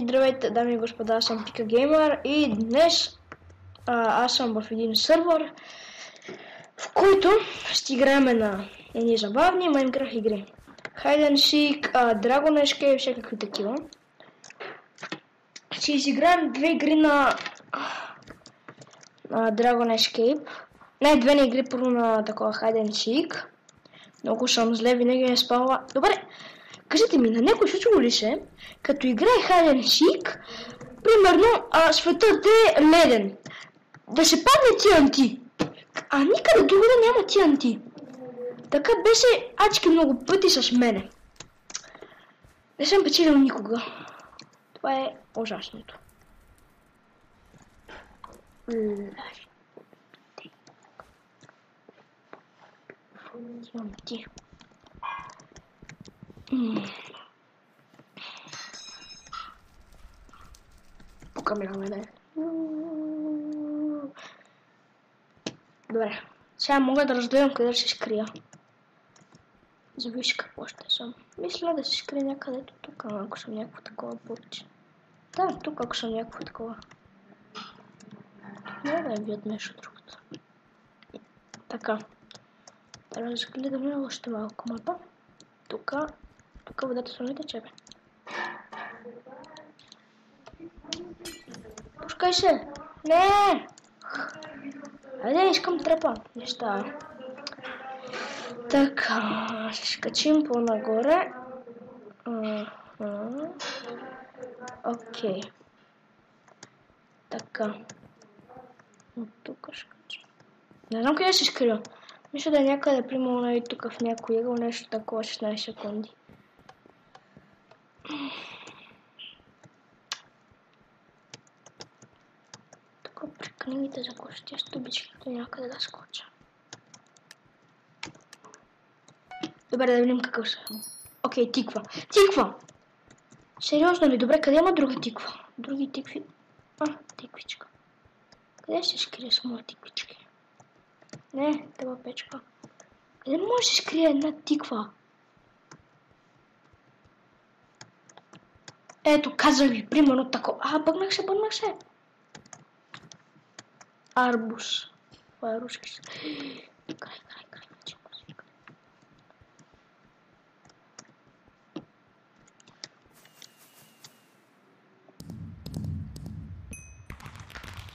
Здравейте, дами и господа, аз съм Пика Геймър и днес аз съм в един сървър, в който ще играем на едни забавни Minecraft игри. Hide and Seek, Dragon Escape, всякакви такива. Ще изиграем две игри на Dragon Escape. Не, две на игри, първо на такова Hide and Seek. Много съм зле, винаги не спала. Добре, кажете ми, на някой случило ли се, като играе Hide and Seek, примерно светът е леден, да се падне TNT, а никъде другаде няма TNT. Така беше адски много пъти с мене. Не съм печелил никога. Това е ужасното. TNT. Покаме на мене. Добре, сега мога да разгледам къде ще скрия. Зависи какво ще съм. Мисля да се скрия някъде тук, ако съм някакво такова бурче. Да, тук ако съм някакво такова. Не да видят нещо другото. Така. Да разгледаме още малко мапа. Тук водата са не тече, бе. Пускай се! Не! Айде, искам трепа. Неща. Така, ще скачим по-нагоре. Окей. Така. От тук ще скачим. Не знам къде се скрия. Мисля да е някъде, примерно и тук в някой ъгъл, нещо такова, 16 секунди. Тук при книгите за кошти, ще обичам някъде да скоча. Добре, да видим какъв съм. Окей, тиква. Тиква! Сериозно ли? Добре, къде има друга тиква? Други тикви... тиквичка. Къде ще се скрие с моя тиквички? Не, това печка. Къде може да се скрие една тиква? Ето, казах ви, примерно такова. Бъгнах се. Арбуз. Това е руски. Край.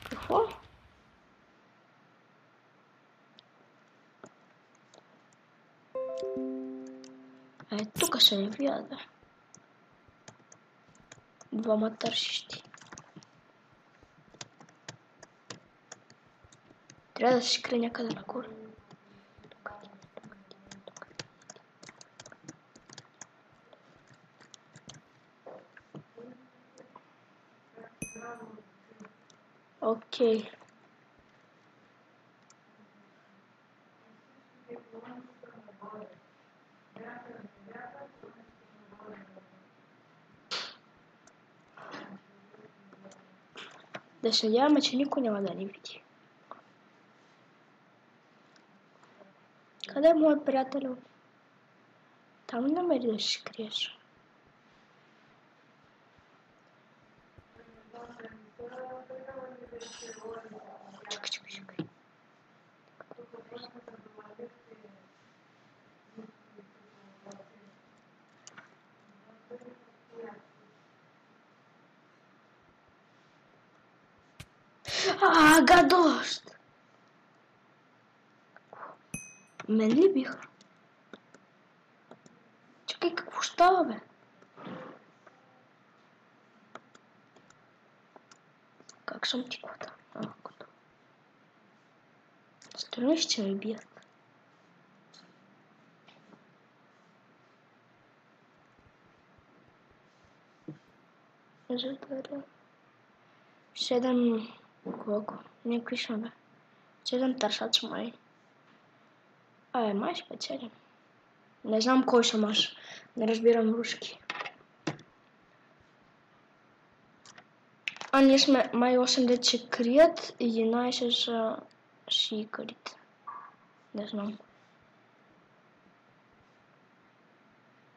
Какво? Тук се не вият, бе. Двама търсещи. Трябва да се скрие някъде нагоре. Окей. Да се надяваме, че никой няма да ни види. Къде е моят приятел? Там намери да се скриеш. Чакай. Гадост! Мен ли биха? Чакай, какво става, бе? Как съм тиквата? Строиш, че ме бият. Задваря. 7... Колко? Някакви са, бе. 7 търсач май. Май спечелим. Не знам кой съм аз. Не разбирам руски. Ние сме май 8 дет се крият, 11 са шикарите. Не знам.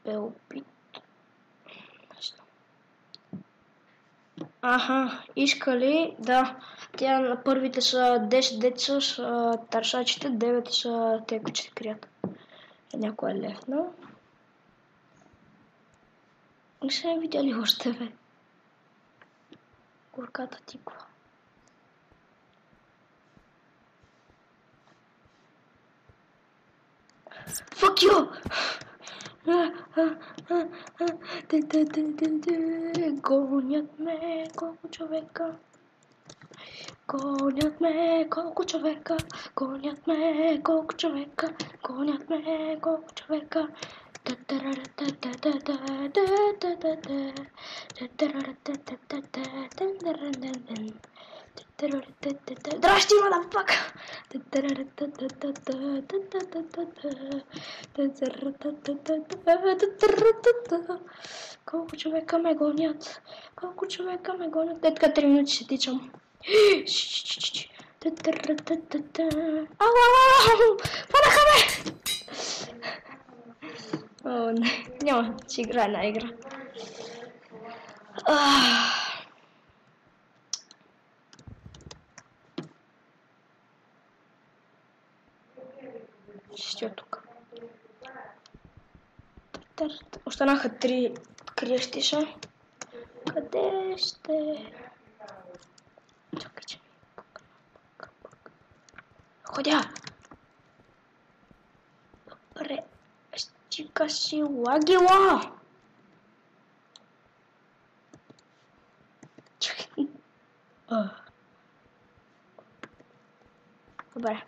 Белбит. Не знам. Аха, искали да. Тя на първите са 10 деца с търсачите, 9 са те, които се крият. Някой е левнал. Не са видяли още, бе. Горката тиква. Fuck you! Гонят ме колко човека. Гонят ме колко човека. Гонят ме колко човека. Гонят ме колко човека. Здрасти, мадафак! Колко човека ме гонят? Колко човека ме гонят? Те така 3 минути се тичам. Ау! Фанаха ме! О, не, няма, ще играя една игра. Ще стоя тук. Останаха 3 криещи са. Къде сте? Чакай, че ми ходя! Добре, стика си лагила! Чакай. Добре.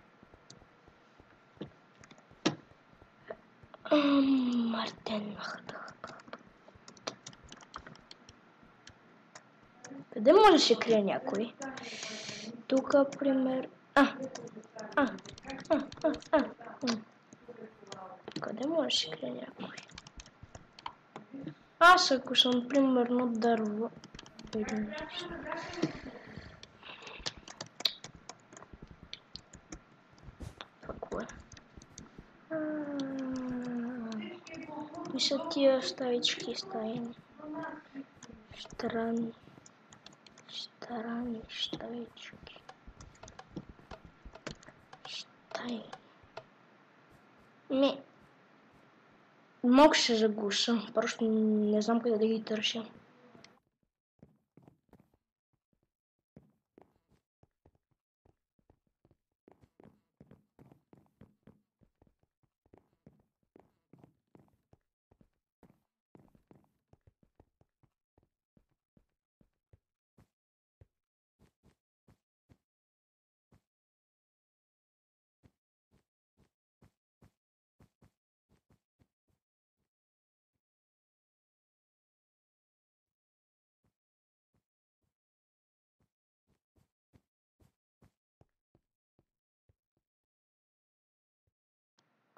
Мартен. Къде може да се крие някой? Тук, пример... Къде може да се крие някой? Аз ако съм примерно дърво... Какво е? Мисля тия стаички стаини. Странни стаички. Мога се заглуша, просто не знам къде да ги търся.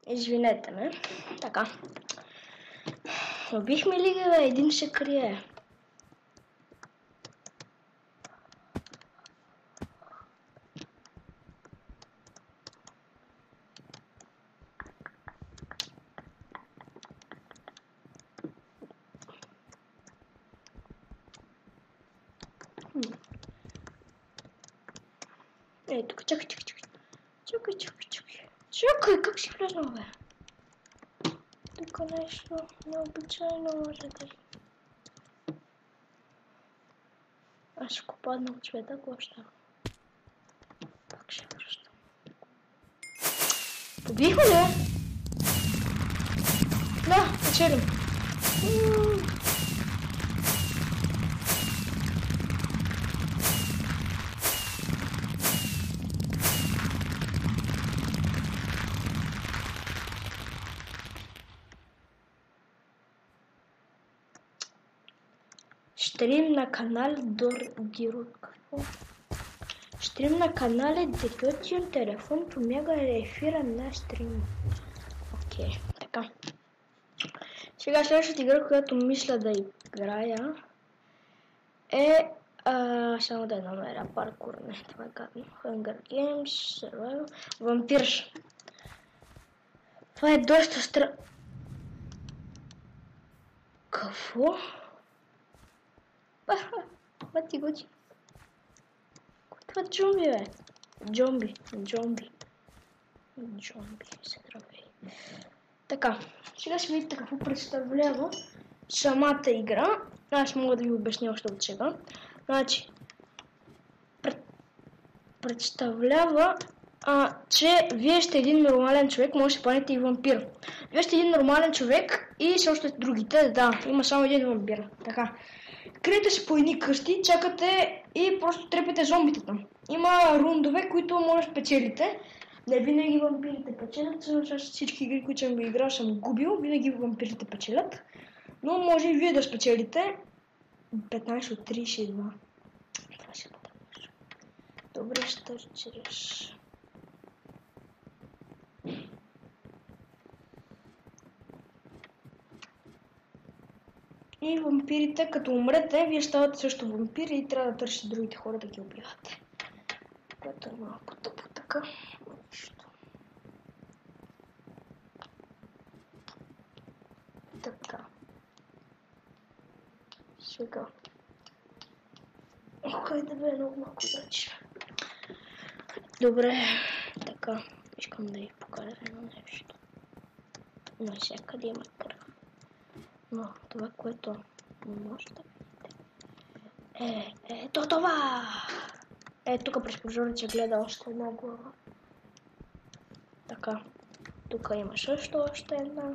Извинете ме. Така. Убихме ли ги, бе? Един се крие. Ей, тук, чакай. Чакай, как си влезнал, бе? Тук нещо необичайно може да е. Аз ще падна от цвета, какво ще? Пак ще връщам. Побихме ли? Да, печелим. Штрим на канале Штрим на канале Детоцион телефон помага ефира на стрим. Окей, така. Сега следващата игра, която мисля да играя е само да намеря паркур, не, това е гадно. Hunger Games, Survival, Vampires. Това е доста Какво? Готи, готи. Това джомби, бе. Джомби. Се здравей. Така, сега ще видите какво представлява самата игра. Аз мога да ви обясня още от сега. Значи, представлява, че вие сте един нормален човек, може да се планете и вампир. Вие сте един нормален човек и също другите, да, има само един вампир. Така. Криете се по едни къщи, чакате и просто трепете зомбите там. Има рундове, които може да спечелите. Не винаги вампирите печелят, защото всички игри, които съм играл, съм губил, винаги вампирите печелят. Но може и вие да спечелите 15 от 32. Това ще бъде. Добре, стартираш. И вампирите, като умрете, вие ставате също вампири и трябва да търсите другите хора да ги убивате. Което е малко тъпо така. Така. Сега. Хайде бе, много малко зрачи. Добре, така. Искам да ви покажа едно нещо. Навсякъде има кръв. Но това, което не може да видите, ето това! Тук през прозореца гледа още една глава. Така, тук има също още една.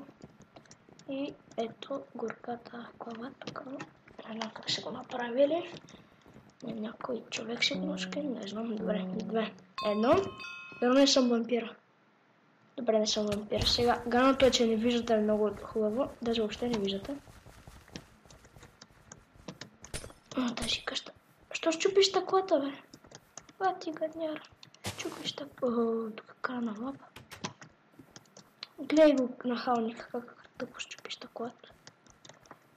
И ето горката глава тук. Не знам как са го направили. Някой човек си го ножка, не знам. Добре, две. Едно. Дано не съм вампира. Добре, не съм вампир. Сега, ганото е, че не виждате много хубаво. Даже въобще не виждате. Тази къща. Що щупиш таклата, бе? Ти гадняра. Щупиш таклата. Тук крана лапа. Гледай го нахалника, как тъпо щупиш таклата.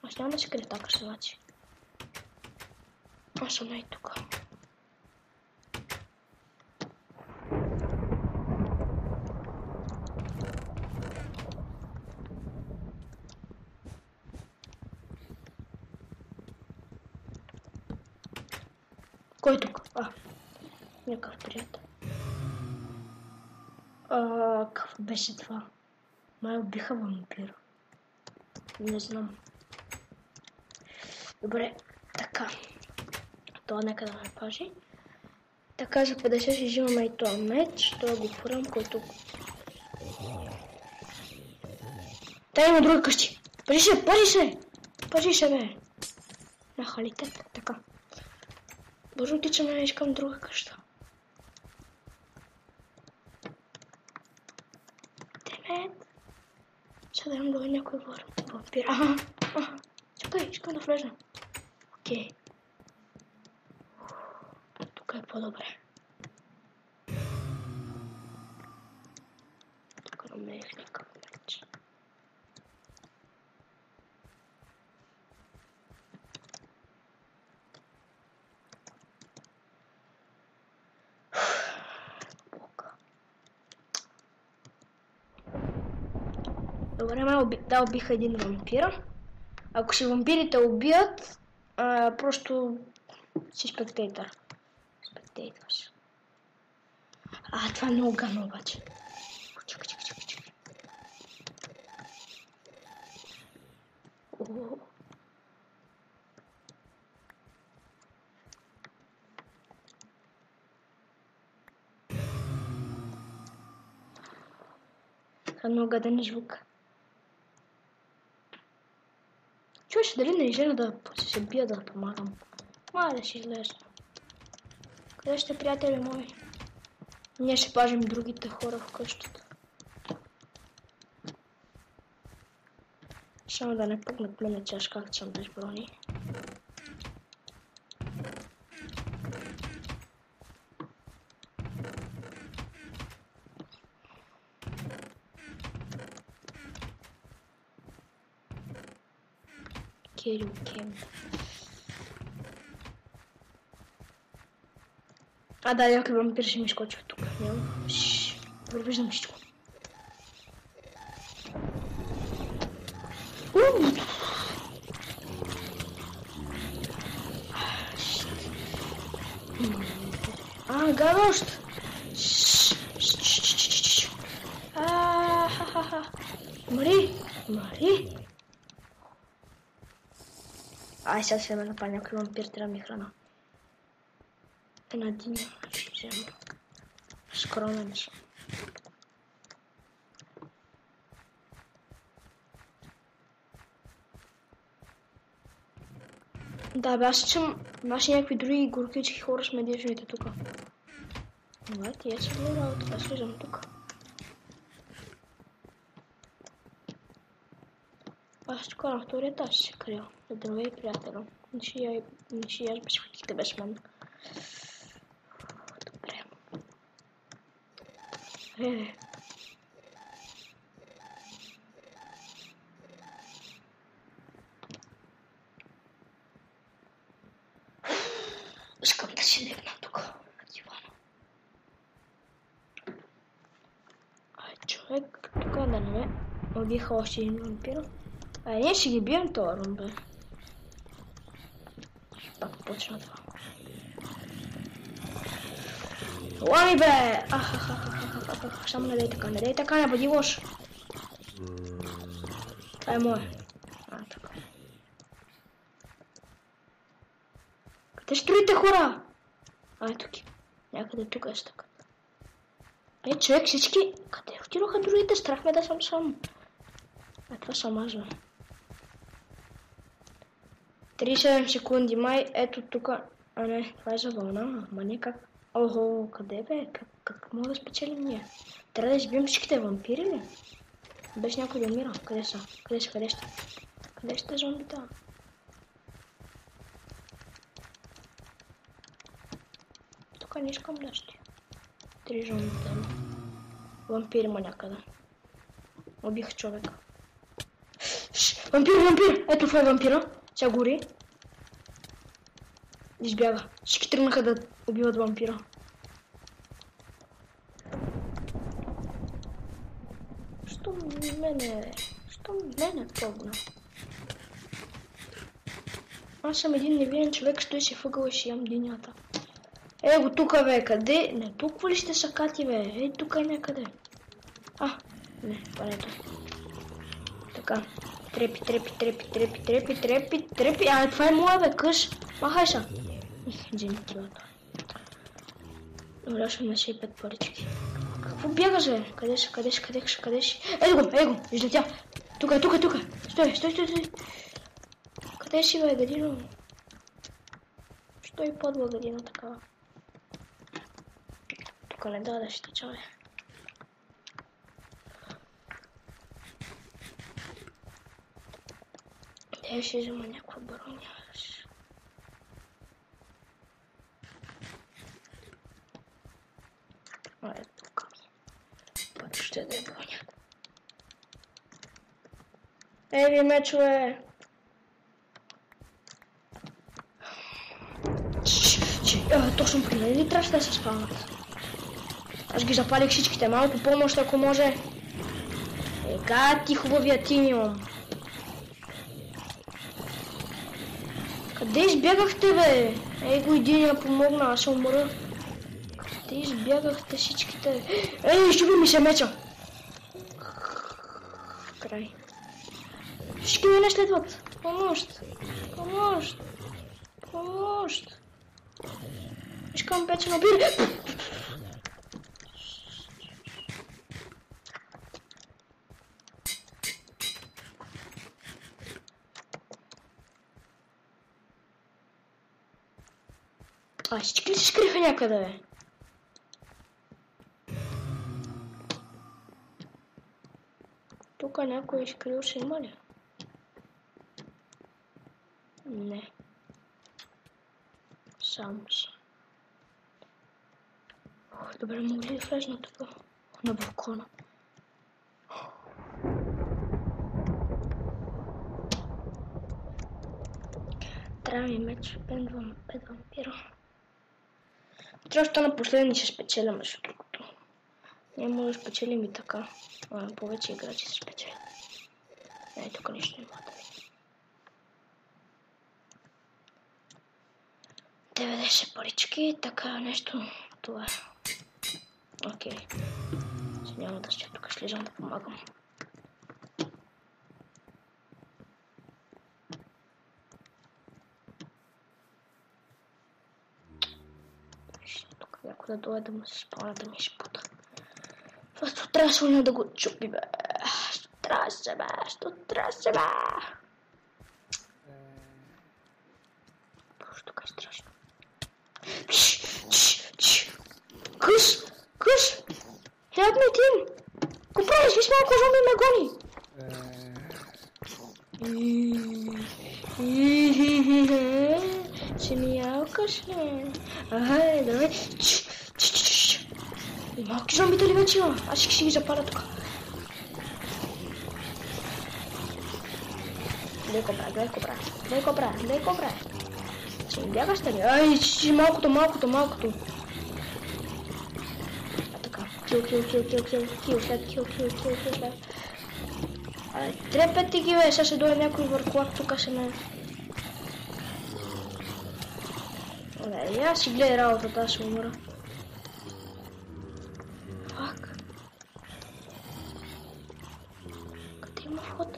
Аз няма да се къде така се значи. Аз съм и тук. Кой е тук? Някакъв приятел. Какво беше това? Май убиха вампира. Не знам. Добре, така. Това нека да ме пажи. Така, за 50 си взимаме и този меч. Това го фурам, който... Та има други къщи. Пажи се, бе. Нахалите, така. Бързо тичаме, не искам друга къща. Демет. Сега да имам долу някой вампир. Чакай, искам да влезна. Окей. Тук е по-добре. Тук намерих някакъв меч. Добре, да убиха един вампир. Ако си вампирите убият, просто си спектейтър. Спектейтърс. Това е много гадно обаче. Чакай. Това е много гаден звук. Чуеш дали не излезе да се бия да помагам? Май да си излезе. Къде сте, приятели мои? Ние ще пазим другите хора в къщата. Само да не пъкнат мене чаш, както съм без брони. Кирил Кем. Да, някой вампир ще ми скочи от тук. Провиждам всичко. Гадощ! Умри! Ай, сейчас ще ме напали някой вампир, трябва ми храна. Една диня ще взема. Скромен съм. Да, бе, аз чум наши някакви други горкички хора сме медичните тука. Добре, тия са ли работа, да слизам тук. Аз тук на втория етаж се крия. Здравей, приятел. Не ще я безпокойте без мен. Добре. Искам да си легна тук на дивана. Ай, човек, тук да не ме убиха още един вампир. Ние ще ги бием това рум, бе. Пак почна това. Лами, бе! Само не дей така, не бъди лош. Това е мое. Така. Къде строите, хора? Тук. Някъде тук е така. Човек, всички... Къде отидоха другите? Страх ме да съм сам. Това съм аз, бе. 37 секунди, май, ето тук. Не, това е за вълна, ама не как... Охо, къде бе? Как мога да спечелим ние? Трябва да избием всичките вампири ли? Без някой да умира. Къде са? Къде ще? Къде ще зомбита? Тук не искам да ще. 3 зомбита. Вампири има някъде. Убих човек. Вампир! Ето това е вампира. Сега гори. Избяга. Всички тръгнаха да убиват вампира. Що мене трудно? Аз съм един невинен човек, стои си въгъл и ще ям динята. Го тука, бе, къде? Не, тук ли ще са кати, бе? Тук е някъде. Не, това не е това. Така. Трепи. Това е моя, бе, къш. Махай са. Вземи килата. Добре, ще на 65 парички. Какво бягаш, бе? Къде си? Ето го, излетя. Тук е. Стой. Къде си, бе, гадино? Стой подла гадина такава. Тук не да ще теча, бе. Ще взема някаква броня. Тук. Път ще да е броня. Ви, мечове! Точно при мен ли трябваше да се спават? Аз ги запалих всичките. Малко помощ, ако може. Ти хубавия тимиум. Къде избягахте, бе? Го един я помогна, аз се умра. Къде избягахте всичките? Щуби ми се меча! Край. Всички ме не следват. Помощ! Искам печено бире. Всички ли се скриха някъде, бе? Тук някой изкрил се има ли? Не. Сам съм. Добре, мога ли да влезна тук? На балкона. Трябва ми меч, 5 вампира. Трябва да стана последни, ще спечеля между другото. Ние може да спечелим и така. Повече играчи се спечелят. Тук нищо няма да видим. 90 парички, така нещо, това е. Окей. Няма да ще тук, ще лежам да помагам. Тук някой да дойде да му се спомня да ми шпута. Това страшно да го чупи, бе. Страшно, бе. Боже, тук е страшно. Къс! Help me, Tim! Го правиш, виж малко зомби ме гони! Ще ми ялкаш, бе. Давай. И малки зомбите ли вече има? Аз ще ги запаля тук. Гледай кобра. Ще ми бягаш ли? Ай, малкото. Кил след. Ай, трепете ги, бе, сега ще дойде някой върклак, тук ще ме... Добре, аз си гледай работата, аз ще умра. Фак. Къде има вход?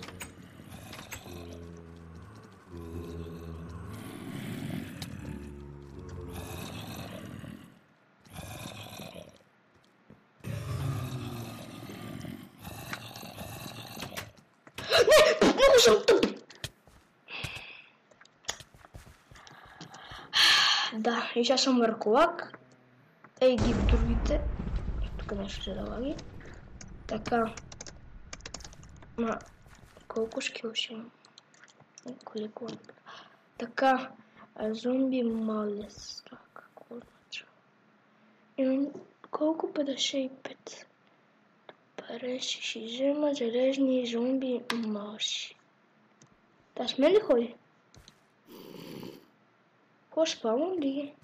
Много съм тъп! Да, и сега съм върколак. Ей ги в другите. Тук нещо се залаги. Така. Колко скил ще имам? Колко? Така. Зомби малес. Какво значи? Имам колко? 55. Добре, ще взема железни зомби малши. Да, сме ли ходи? Какво спавам ли?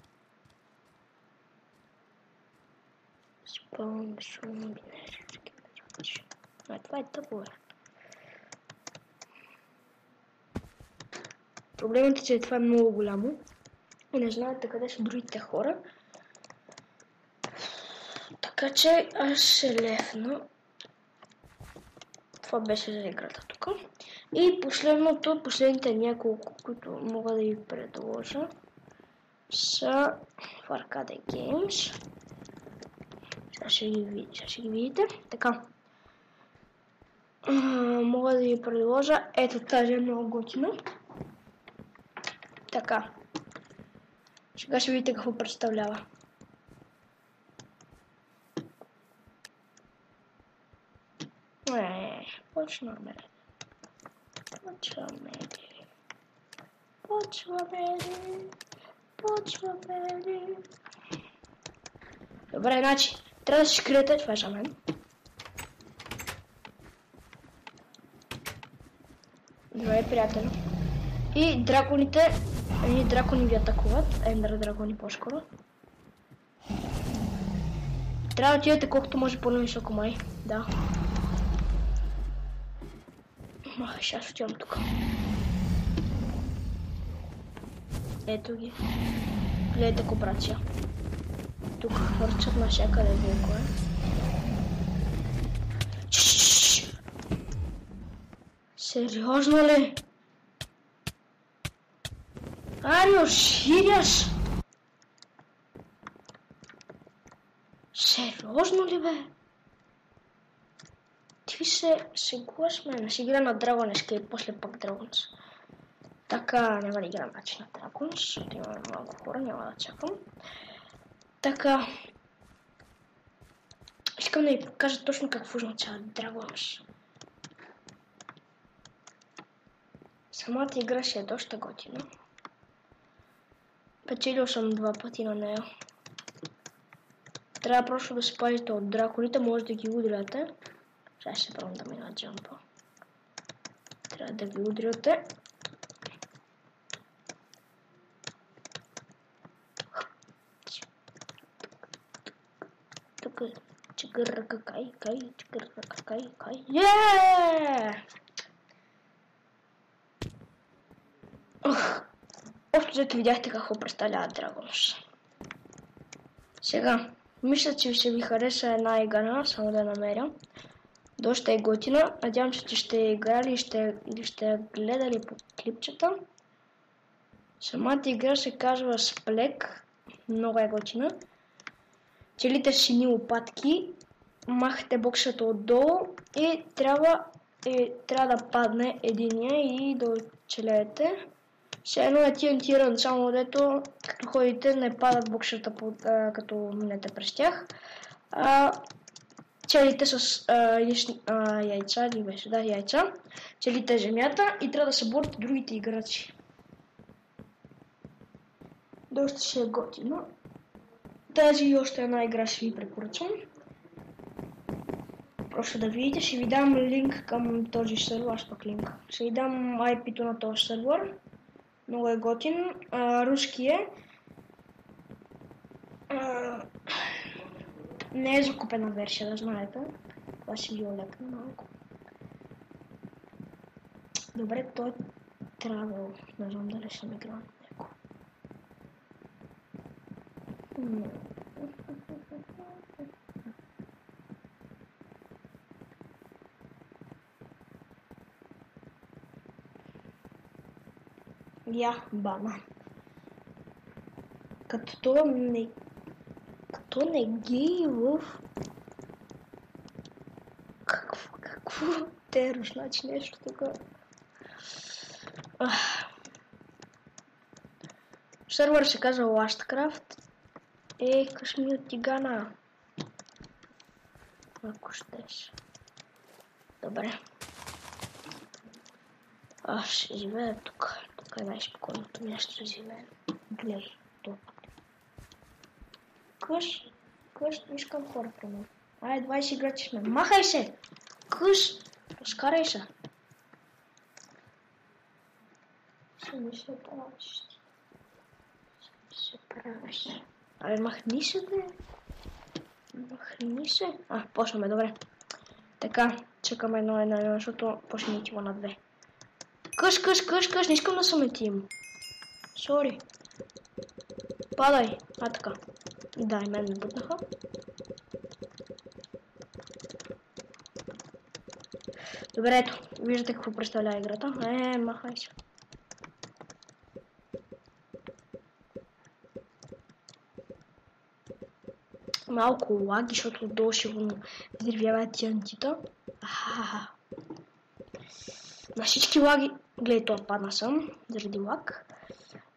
Спавам зомби, не. Това е тъпо, бе. Проблемът е, че това е много голямо. И не знаете къде са другите хора. Така че аз ще лефна. Това беше за играта тук. И последните няколко, които мога да ви предложа, са в Arcade Games. Сега ще ги видите. Така. Мога да ви предложа. Ето тази е много готина. Така. Сега ще видите какво представлява. Почваме ли. Добре, значи, трябва да се скриете, това е за мен. Добре, приятели. И драконите, едни дракони ви атакуват, ендър дракони по-скоро. Трябва да отидете колкото може по-нависоко, май, да. Сега ще отивам тук. Ето ги. Гледайте кооперация. Тук хвърчат навсякъде векове. Сериозно ли? Are you serious? Сериозно ли, бе? Ти се шегуваш мен. Ще игра на Dragon Escape, после пак Dragons. Така, няма да играм начин на Dragons, защото имаме малко хора, няма да чакам. Така. Искам да ви покажа точно какво означава Dragons. Самата игра ще е доста готина. Печелил съм 2 пъти на нея. Трябва просто да се пазите от драконите, може да ги удряте. Сега ще пробвам да мина джампа. Трябва да ги удряте. Тук чигърка кай. Ох, Общо взето видяхте какво представлява Dragons. Сега, мисля, че ще ви хареса една игра, само да я намеря. Доста е готина. Надявам се, че ще играли или ще гледали по клипчета. Самата игра се казва Сплек. Много е готина. Целите сини лопатки. Махате боксата отдолу и трябва да падне единия и да оцелеете. Все едно е TNT Run, само дето като ходите не падат боксата като минете през тях. Целите с яйца, ли беше? Да, яйца. Целите земята и трябва да съборите другите играчи. Доста ще е готино. Тази и още една игра ще ви препоръчвам. Просто да видите, ще ви дам линк към този сервер, аз пък линк. Ще ви дам IP-то на този сервер. Много е готин. Руски е. Не е закупена версия, да знаете. Това си ви олекна малко. Добре, той е Travel. Не знам дали съм играл на него. Бана. Като не гей в... Какво? Терош, значи нещо такова. Сервер се казва Lastcraft. Къш ми от тигана. Ако щеш. Добре. Ще живея тук. Тук е най-спокойното място да живея. Глей, тук. Къш, искам хора при мен. 20 играчи сме. Махай се! Къш! Скарай се! Сами се правиш. Махни се, бе! Махни се! Почваме, добре. Така, чекаме едно, защото почне ми тива на 2. Къш, не искам да съм тим. Сори. Падай, така. Да, и мен ме бутнаха. Добре, ето, виждате какво представлява играта. Махай се. Малко лаги, защото отдолу ще го взривява TNT-та. На всички лаги... Гледай, това падна съм, заради лаг.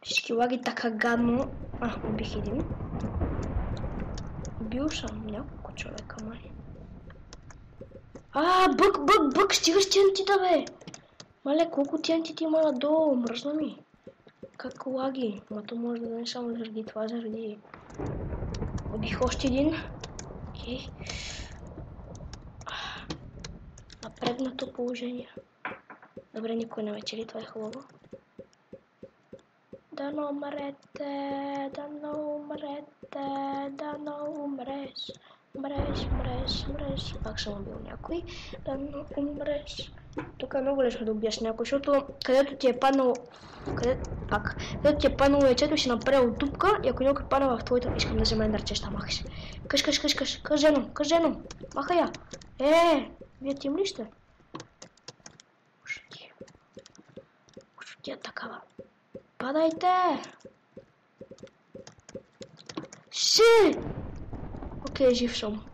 Всички лаги така гадно... убих един. Убил съм няколко човека, май. Бък, стигаш TNT-та, бе! Мале, колко TNT-та има надолу, мръзна ми. Как лаги? То може да не само заради това, заради... Убих още един. Окей. Напрегнато положение. Добре, никой не вечери, това е хубаво. Да не умрете, да не умреш. Умреш. Пак съм убил някой. Да не умреш. Тук е много лесно да убиеш някой, защото където ти е паднало... Където ти е паднало яйцето, ще направил дупка и ако някой падна в твоята... Искам да взема енергчеща, махай се. Къш, жено, махай я. Вие тим ли сте? Тя такава. Падайте! Окей, жив съм.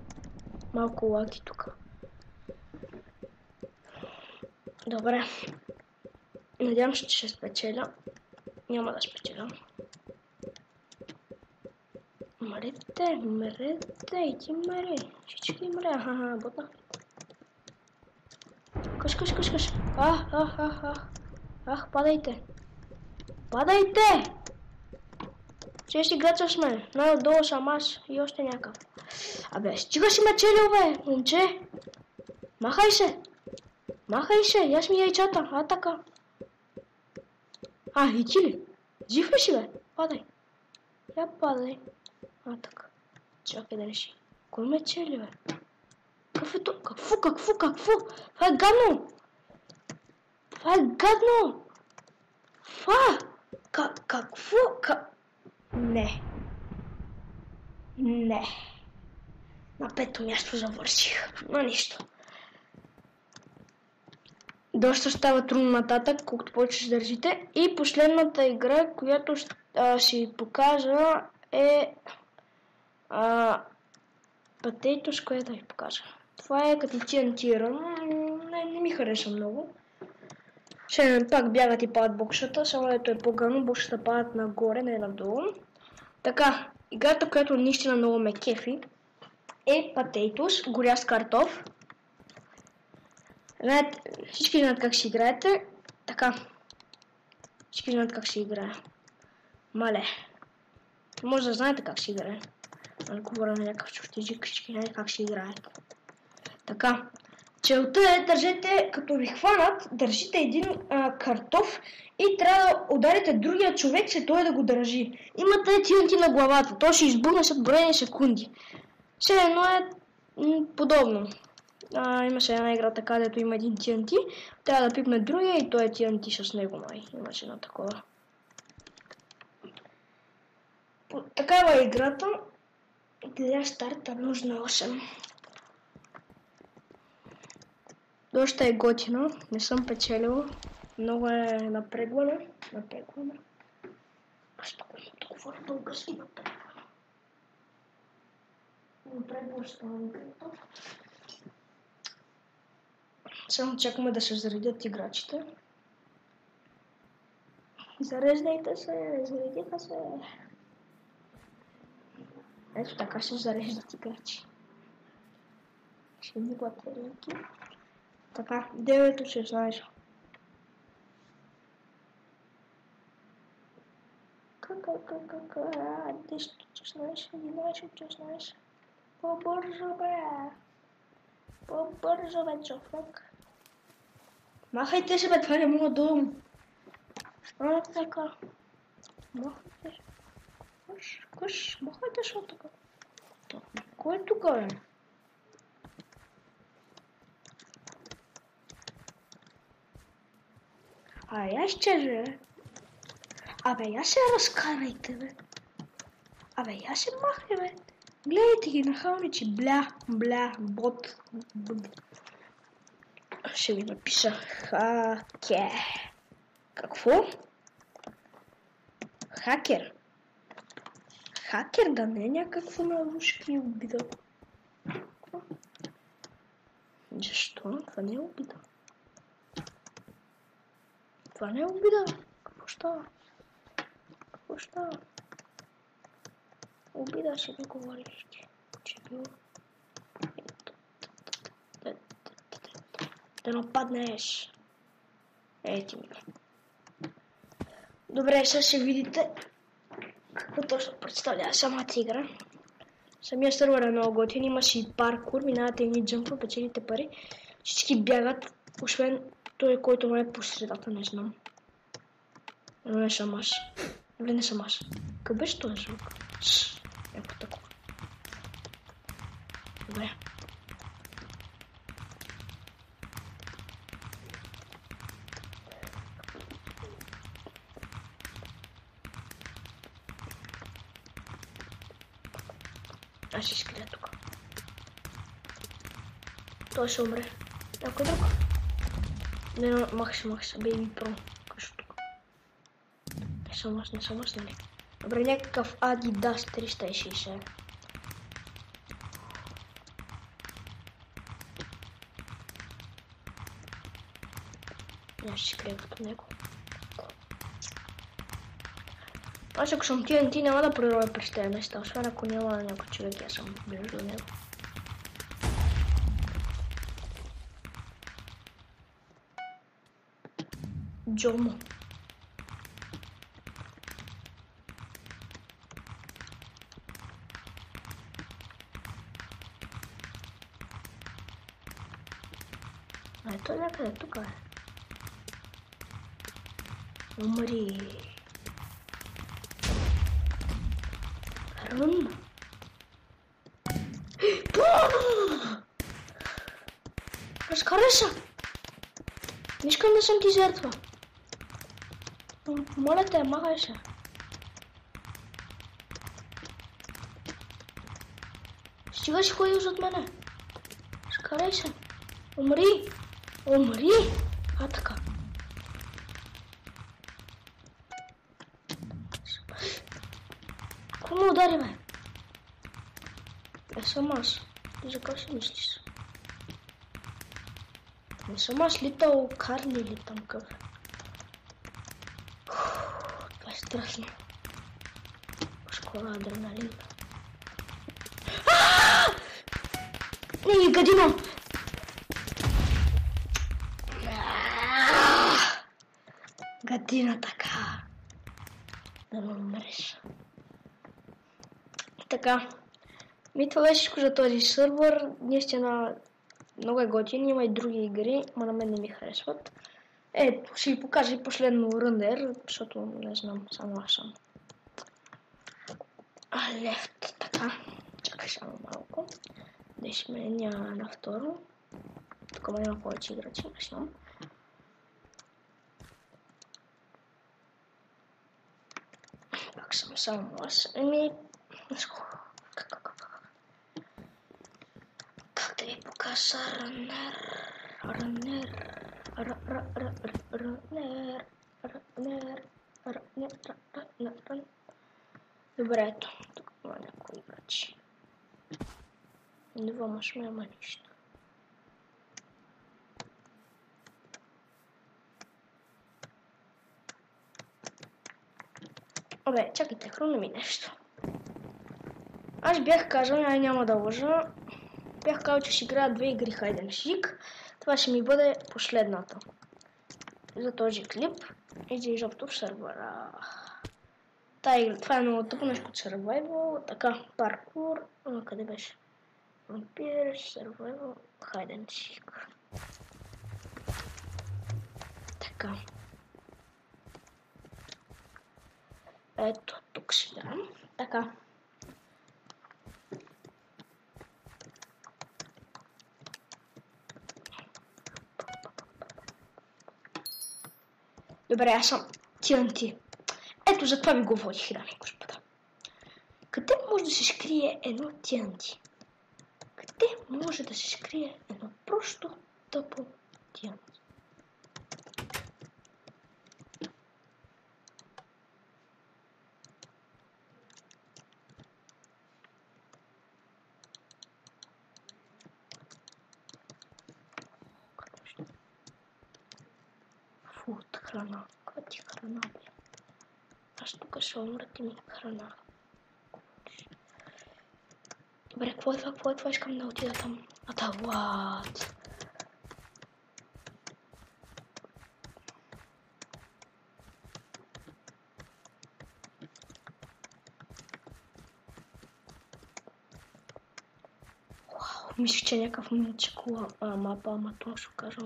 Малко лаги тук. Добре. Надявам се, че ще спечеля. Няма да спечеля. Мрете, и ти мре. Всички мре. Ботнах. Къш. Падайте. Чеш играца сме. Най-отдолу съм аз и още някакъв. Стига си ме целил, бе, момче. Махай се, яс ми яйцата, така. И ти ли? Жив ли си, бе? Падай. Я падай. Така. Чакай да реши. Кой ме цели, бе? Какво е то? Какво? Това е гадно! Какво? Не. Не. На 5-то място завърших. Но нищо. Доста става трудно нататък, колкото повече ще държите. И последната игра, която ще ви покажа е Potatoes, която да ви покажа. Това е като TNT Run. Не ми хареса много. Ще пак бягат и падат боксата, само ето е по-гъно, боксата падат нагоре, не надолу. Така, играта, която наистина много ме кефи, е Potatoes, горящ картоф. Всички знаят как си играете. Така. Всички знаят как си играе. Мале. Може да знаете как си играе. Аз говоря на някакъв чужд език, всички знаят как си играят. Така. Целта е, държите, като ви хванат, държите един картоф и трябва да ударите другия човек, след той да го държи. Имате TNT на главата, то ще избухне след броени секунди. Все едно е подобно. Имаше една игра така, където има един TNT, трябва да пипне другия и той е TNT с него, май. Имаше едно такова. Такава е играта. Для старта нужно 8. Доста е готино, не съм печелил, много е напрегвана. Аз тук говоря български напрегвана. Напрегваща играта. Само чакаме да се заредят играчите. Зареждайте се, заредиха се. Ето така се зареждат играчи. Ще ни батерийки. Така, 9 от 16. Кака, 10 от 16, 11 от 16. По-бързо бе, човек. Махайте се бе, това не мога да дум. Така. Махайте. Махайте се от така. Кой е тук, бе? Я ще же. Я се разкарайте, бе. Я се махай, бе. Гледайте ги нахалничи. Бля, бот. Ще ви напиша. Хаке. Какво? Хакер. Хакер да не е някакво на рушки обида. Защо? Това не е обида. Това не е обида. Какво става? Обида ще ми говориш, че бил. Да нападнеш. Ети ми. Добре, сега ще видите какво точно представлява самата игра. Самия сервер е много готин, има си паркур, минавате едни джъмпа, печелите пари. Всички бягат, освен той, който ме е по средата, не знам. Но не съм аз. Не съм аз. Къде беше този звук? Ето такова. Добре. Аз ще скрия тук. Той ще умре. Някой друг. Не, махаш, Baby Pro. Къщо тук. Не съм аз, нали? Добре, някакъв Adidas 360. Аз ще скрия като него. Аз ако съм TNT няма да прерой през тези места, освен ако няма някой човек, аз съм близо до него. Джомо. Ето някъде тук е. Умри. Рън. Разкарай се. Не искам да съм ти жертва. Моля те, махай се. Стига си ходил зад мене. Скарай се. Умри. Умри. А така. Кому удари, бе? Не съм аз. Ти за как си мислиш? Не съм аз литал Карли или там къв. Това е страшно. Школа адреналин. Не, гадина! Гадина така. Да ме умреш. Така. Това беше всичко за този сървър. Наистина много е готин. Има и други игри, но на мен не ми харесват. Ето, ще ви покажа и последно рендер, защото не знам, само аз съм. Лефт, така. Чакай само малко. Да сменя на второ. Тук има повече играчи, не знам. Пак съм само аз. Как да ви покажа Добре, ето. Тук има някои играчи. Двама сме, ама нищо. Абе, чакайте, хрумна ми нещо. Аз бях казал, няма да лъжа. Бях казал, че ще играя 2 игри Hide and Seek. Това ще ми бъде последната. За този клип и за изобщо в сървъра. Това е много тъпо нещо от Survival. Така, паркур. Къде беше? Vampire, Survival, Hide and Seek. Така. Ето, тук ще дам. Така. Добре, аз съм TNT. Ето за това ви го водих, дами и господа. Къде може да се скрие едно TNT? Къде може да се скрие едно просто тъпо TNT? От храна. Каква ти храна, бе? Аз тук ще умра, ти ми храна. Добре, какво е това? Какво е това? Искам да отида там. What? Вау, мисля, че някакъв мъничко мапа, ама това ще кажа.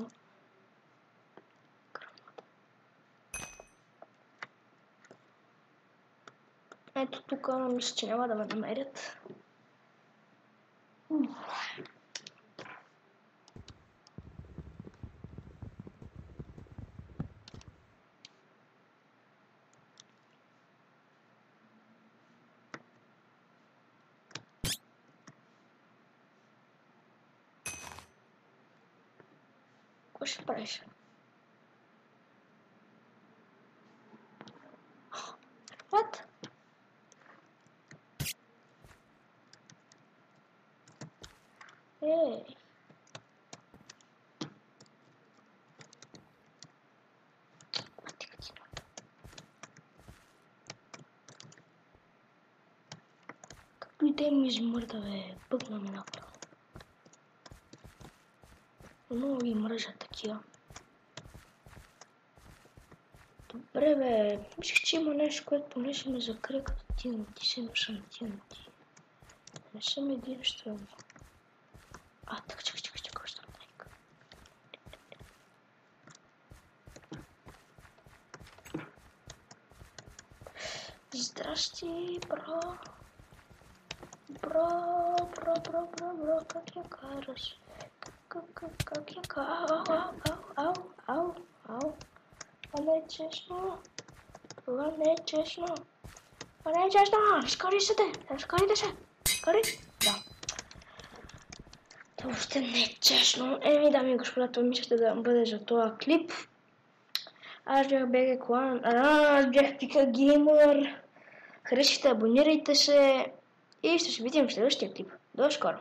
Ето тук, мисля, че няма да ме намерят. Какво ще правиш? What? Ей! Както и те ми измърда, бе, пъкна ми направо. Много ги мръжа такива. Добре, бе, мислих, че има нещо, което поне ще ме закрие като TNT, си имашам TNT. Не съм единствено. Так, чакай, още нека. Здрасти, бро. Бро, как я караш? Как я караш? Ау. Але честно, Това не е честно. Това не е честно. Скарите се. Скари? Да. Това въобще не е честно. Еми, дами и господа, това мисля ще да бъде за този клип. Аз бях БГ Клан. Аз бях Пика Геймър. Харесайте, абонирайте се и ще се видим в следващия клип. До скоро!